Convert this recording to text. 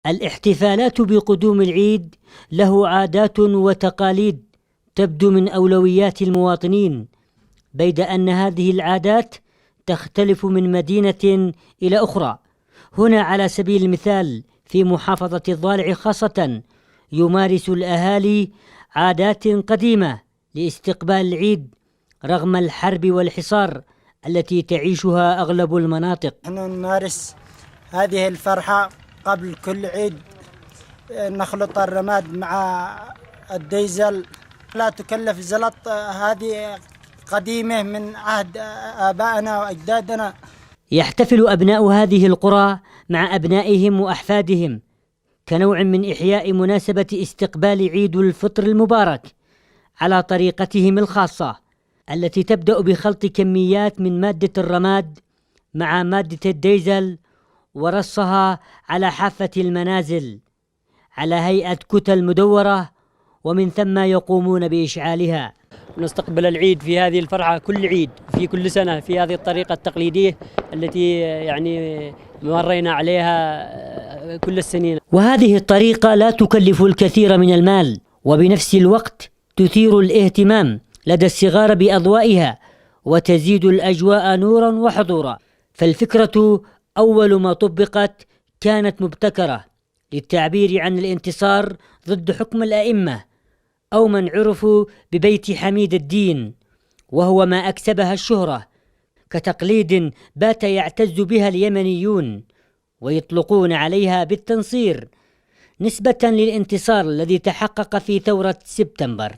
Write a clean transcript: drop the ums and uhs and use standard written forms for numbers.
الاحتفالات بقدوم العيد له عادات وتقاليد تبدو من أولويات المواطنين، بيد أن هذه العادات تختلف من مدينة إلى أخرى. هنا على سبيل المثال في محافظة الضالع خاصة يمارس الأهالي عادات قديمة لاستقبال العيد رغم الحرب والحصار التي تعيشها أغلب المناطق. نحن نمارس هذه الفرحة قبل كل عيد، نخلط الرماد مع الديزل، لا تكلف زلط. هذه قديمة من عهد آبائنا وأجدادنا. يحتفل أبناء هذه القرى مع أبنائهم وأحفادهم كنوع من إحياء مناسبة استقبال عيد الفطر المبارك على طريقتهم الخاصة، التي تبدأ بخلط كميات من مادة الرماد مع مادة الديزل ورصها على حافة المنازل على هيئة كتل مدورة، ومن ثم يقومون بإشعالها. نستقبل العيد في هذه الفرحة كل عيد في كل سنة في هذه الطريقة التقليدية التي يعني مرينا عليها كل السنين. وهذه الطريقة لا تكلف الكثير من المال، وبنفس الوقت تثير الاهتمام لدى الصغار بأضوائها وتزيد الأجواء نورا وحضورا. فالفكرة أول ما طبقت كانت مبتكرة للتعبير عن الانتصار ضد حكم الأئمة، أو من عرفوا ببيت حميد الدين، وهو ما أكسبها الشهرة كتقليد بات يعتز بها اليمنيون ويطلقون عليها بالتنصير نسبة للانتصار الذي تحقق في ثورة سبتمبر.